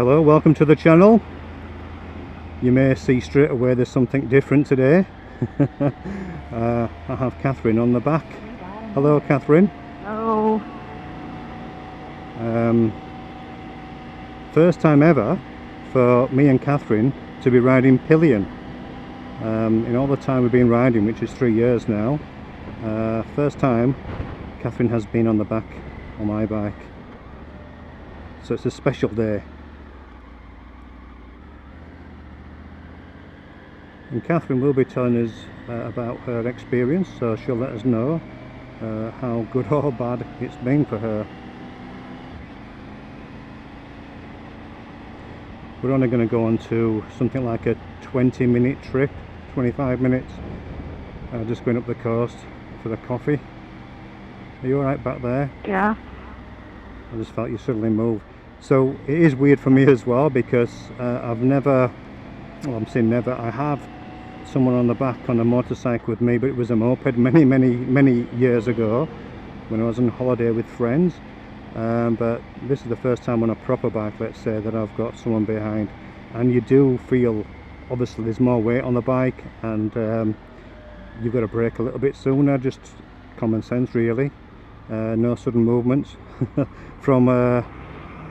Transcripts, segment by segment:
Hello, welcome to the channel. You may see straight away there's something different today. I have Kathryn on the back. Hello Kathryn. Hello. First time ever for me and Kathryn to be riding Pillion. In all the time we've been riding, which is 3 years now, first time Kathryn has been on the back on my bike. So it's a special day. And Kathryn will be telling us about her experience, so she'll let us know how good or bad it's been for her. We're only going to go on to something like a 20-minute trip, 25 minutes, just going up the coast for the coffee. Are you alright back there? Yeah. I just felt you suddenly move. So it is weird for me as well, because I've never, well, I'm saying never, I have someone on the back on a motorcycle with me, but it was a moped many years ago when I was on holiday with friends. But this is the first time on a proper bike, let's say, that I've got someone behind, and you do feel, obviously there's more weight on the bike, and you've got to brake a little bit sooner, just common sense really. No sudden movements from a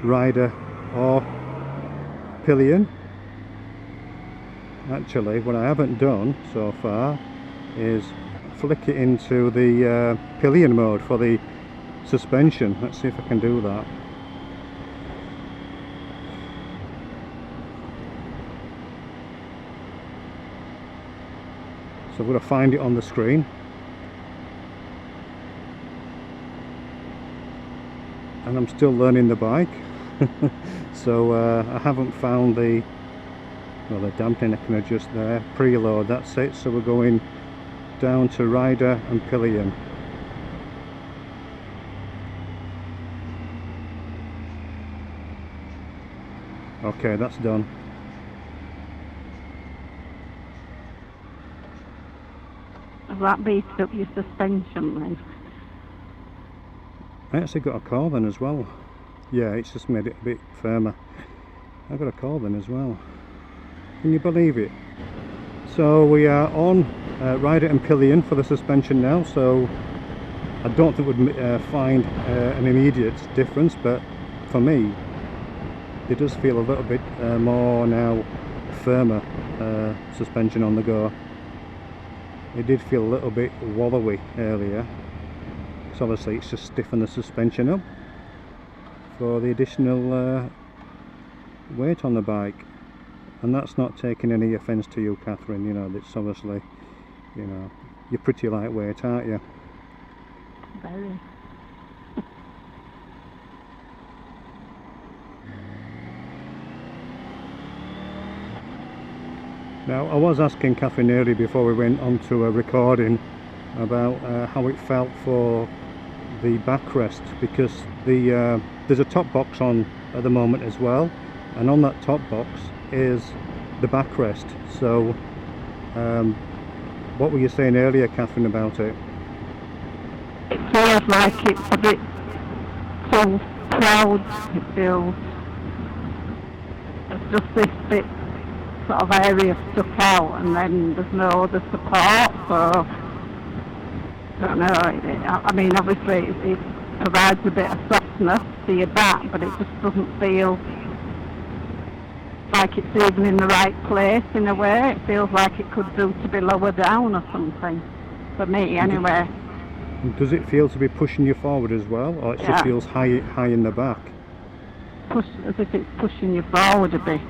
rider or Pillion. Actually, what I haven't done so far is flick it into the Pillion mode for the suspension. Let's see if I can do that. So I'm going to find it on the screen. And I'm still learning the bike. So I haven't found the, well, the dampening I can adjust there. Preload, that's it. So we're going down to rider and Pillion. Okay, that's done. Has that beefed up your suspension then? I actually got a call then as well. Yeah, it's just made it a bit firmer. I got a call then as well. Can you believe it? So we are on rider and Pillion for the suspension now, so I don't think we'd find an immediate difference, but for me it does feel a little bit more now firmer suspension on the go. It did feel a little bit wallowy earlier, so obviously it's just stiffened the suspension up for the additional weight on the bike. And that's not taking any offence to you, Kathryn, you know, it's obviously, you know, you're pretty lightweight, aren't you? Very. Now, I was asking Kathryn earlier before we went on to a recording about how it felt for the backrest, because there's a top box on at the moment as well, and on that top box is the backrest. So what were you saying earlier, Kathryn, about it? It feels like it's a bit too proud. It feels there's just this bit sort of area stuck out, and then there's no other support, so I don't know. I mean, obviously it provides a bit of softness to your back, but it just doesn't feel like it's even in the right place in a way. It feels like it could do to be lower down or something, for me anyway. Does it feel to be pushing you forward as well, or it just feels high in the back? As if it's pushing you forward a bit.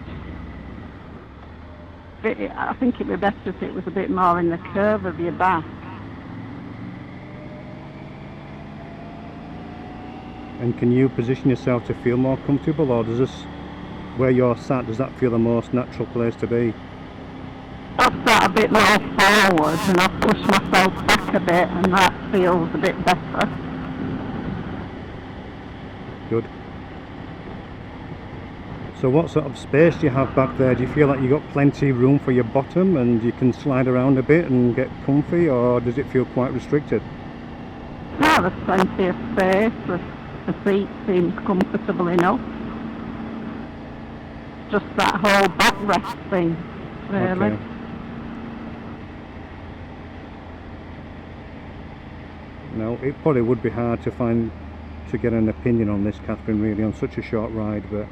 I think it'd be better if it was a bit more in the curve of your back. And can you position yourself to feel more comfortable, or does this, where you're sat, does that feel the most natural place to be? I've sat a bit more forward and I've pushed myself back a bit, and that feels a bit better. Good. So what sort of space do you have back there? Do you feel like you've got plenty of room for your bottom and you can slide around a bit and get comfy, or does it feel quite restricted? No, there's plenty of space. The seat seems comfortable enough. just that whole backrest thing, really. Okay. No, it probably would be hard to get an opinion on this, Kathryn, really, on such a short ride, but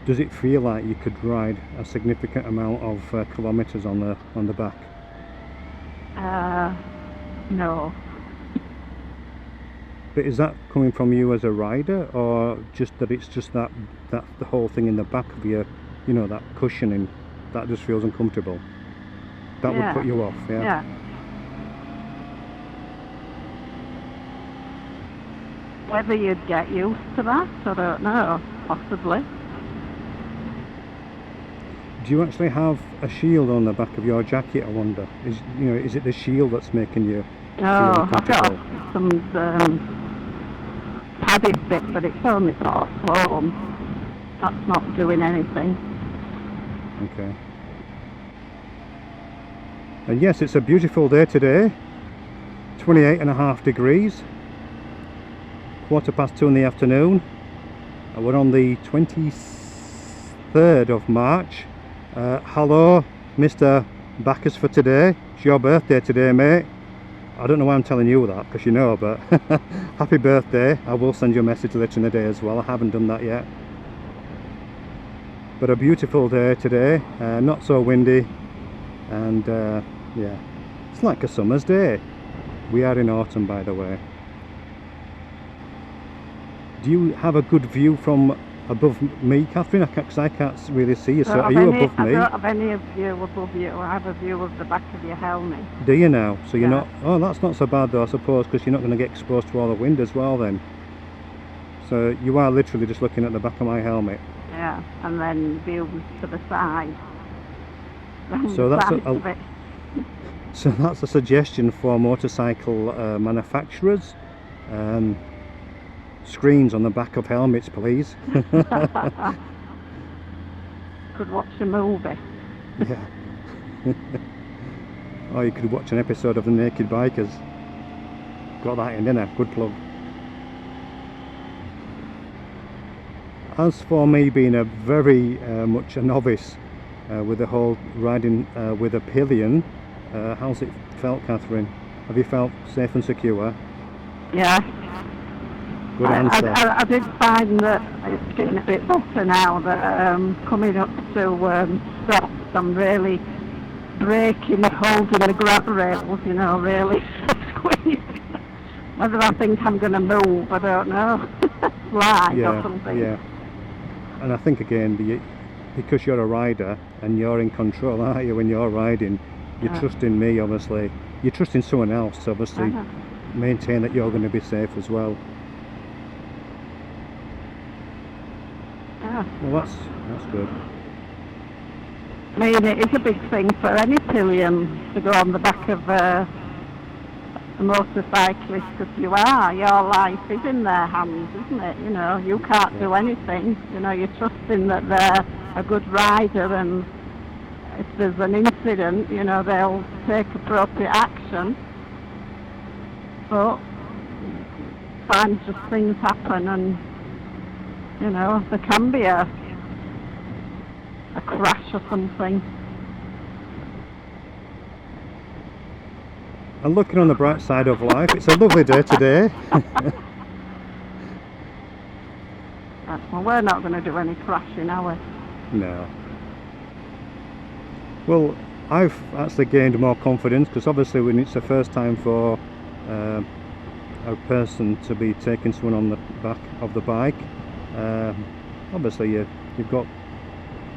does it feel like you could ride a significant amount of kilometres on the back? No. But is that coming from you as a rider, or just that it's just that the whole thing in the back of you, you know, that cushioning, that just feels uncomfortable? That would put you off, yeah? Yeah. Whether you'd get used to that, I don't know. Possibly. Do you actually have a shield on the back of your jacket, I wonder? Is it the shield that's making you feel No, I've got uncomfortable? some padded bit, but it's only sort of foam. That's not doing anything. Okay. And yes, it's a beautiful day today. 28.5 degrees. 2:15 in the afternoon. We're on the 23rd of March. Hello, Mr. Bacchus for today. It's your birthday today, mate. I don't know why I'm telling you that, because you know, but happy birthday. I will send you a message later in the day as well. I haven't done that yet. But a beautiful day today, not so windy, and yeah, it's like a summer's day. We are in autumn, by the way. Do you have a good view from above me, Kathryn? Because I can't really see you. So are you above me? I don't have any view above you. I have a view of the back of your helmet. Do you now? So you're Yeah. not... Oh, that's not so bad though, I suppose, because you're not going to get exposed to all the wind as well then. So you are literally just looking at the back of my helmet. Yeah, and then views to the side. So that's Side of it. So that's a suggestion for motorcycle manufacturers. Screens on the back of helmets, please. Could watch a movie. Yeah. Or you could watch an episode of The Naked Bikers. Got that in, didn't I? Good plug. As for me being a very much a novice with the whole riding with a pillion, how's it felt, Kathryn? Have you felt safe and secure? Yeah. Good answer. I did find that it's getting a bit better now, that coming up to stops, I'm really braking, holding the grab rails, you know, really squeezing. Whether I think I'm going to move, I don't know. Slide or something. Yeah. And I think again, because you're a rider and you're in control, aren't you, when you're riding, you're trusting me, obviously. You're trusting someone else to obviously maintain that you're going to be safe as well. Yeah. Well, that's good. I mean, it is a big thing for any pillion to go on the back of a motorcyclist, because your life is in their hands, isn't it? You know, you can't do anything. You know, you're trusting that they're a good rider, and if there's an incident, you know, they'll take appropriate action. But sometimes just things happen, and you know, there can be a crash or something. And looking on the bright side of life, it's a lovely day today. Well, we're not going to do any crashing, are we? No. Well, I've actually gained more confidence, because obviously when it's the first time for a person to be taking someone on the back of the bike, obviously you've got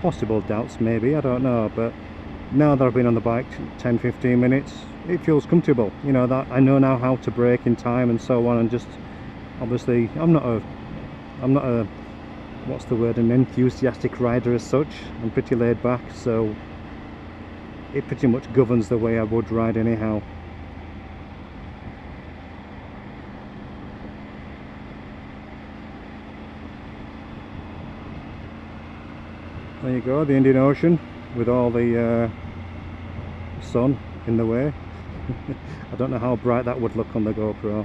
possible doubts, maybe, I don't know, but now that I've been on the bike 10-15 minutes, it feels comfortable. You know, that I know now how to brake in time and so on, and just obviously I'm not a what's the word, an enthusiastic rider as such. I'm pretty laid back, so it pretty much governs the way I would ride anyhow. There you go, the Indian Ocean with all the sun in the way. I don't know how bright that would look on the GoPro.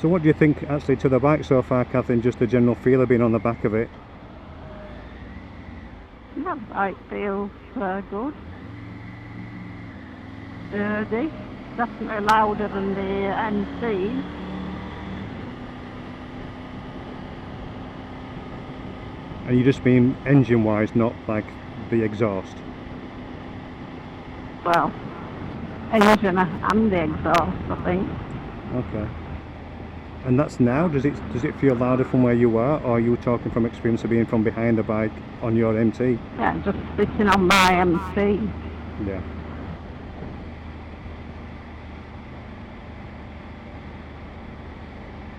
So what do you think actually to the bike so far, Kathryn, just the general feel of being on the back of it? The bike feels good. Sturdy. Definitely louder than the MCs. And you just mean engine wise, not like the exhaust? Well, engine and the exhaust, I think. Okay. And that's now, does it feel louder from where you are, or are you talking from experience of being from behind the bike on your MT? Yeah, just sitting on my MC. Yeah.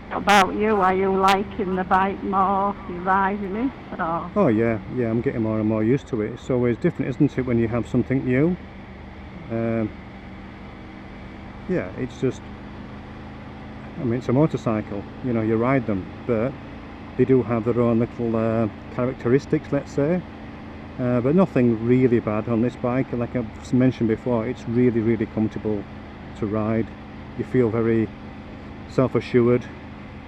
What about you? Are you liking the bike more? Are you riding it? Or? Oh yeah, I'm getting more and more used to it. It's always different, isn't it, when you have something new? Yeah, it's just, I mean, it's a motorcycle, you know, you ride them, but they do have their own little characteristics, let's say. But nothing really bad on this bike. Like I've mentioned before, it's really, really comfortable to ride. You feel very self-assured.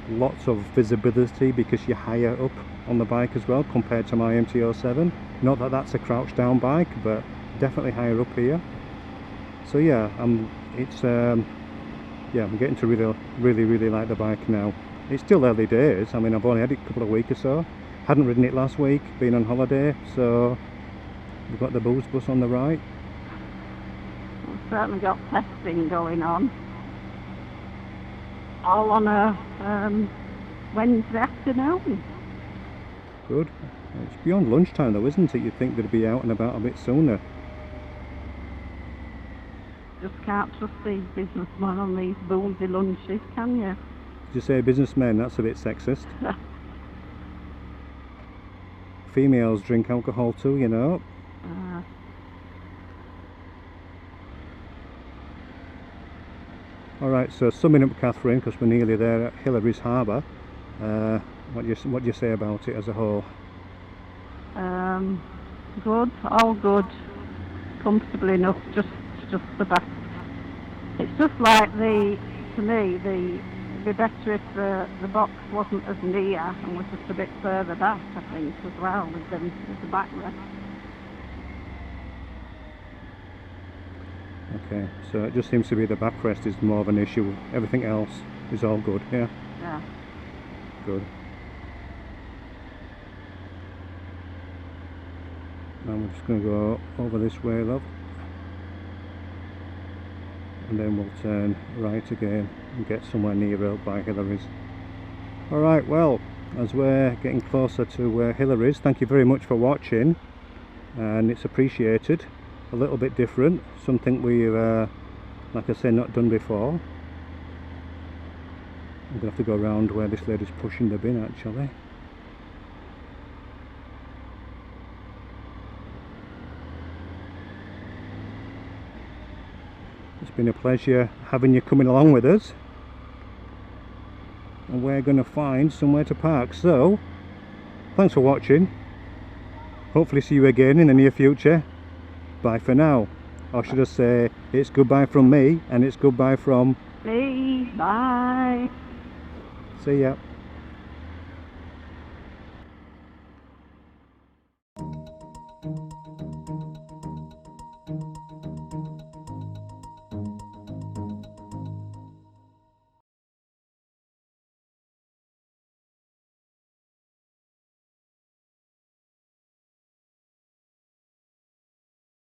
Lots of visibility because you're higher up on the bike as well compared to my MT-07. Not that that's a crouch down bike, but definitely higher up here. So yeah, I'm getting to really like the bike now. It's still early days. I mean, I've only had it a couple of weeks or so. Hadn't ridden it last week, been on holiday, so we've got the booze bus on the right. We've certainly got testing going on. All on a Wednesday afternoon. Good. It's beyond lunchtime though, isn't it? You'd think they'd be out and about a bit sooner. Just can't trust these businessmen on these boozy lunches, can you? Did you say businessmen? That's a bit sexist. Females drink alcohol too, you know. Alright, so summing up, Kathryn, because we're nearly there at Hillary's Harbour, what do you say about it as a whole? Good, all good, comfortable enough, just the back. It's just like to me, it'd be better if the box wasn't as near and was just a bit further back, I think, as well, with the backrest. Okay, so it just seems to be the backrest is more of an issue. Everything else is all good, yeah? Yeah. Good. Now we're just going to go over this way, love. And then we'll turn right again and get somewhere nearer by Hillary's. Alright, well, as we're getting closer to Hillary's, thank you very much for watching, and it's appreciated. A little bit different, something we've, like I say, not done before. I'm going to have to go around where this lady's pushing the bin actually. It's been a pleasure having you coming along with us, and we're going to find somewhere to park. So thanks for watching, hopefully see you again in the near future. Bye for now, or should I say it's goodbye from me and it's goodbye from Me, bye. see ya.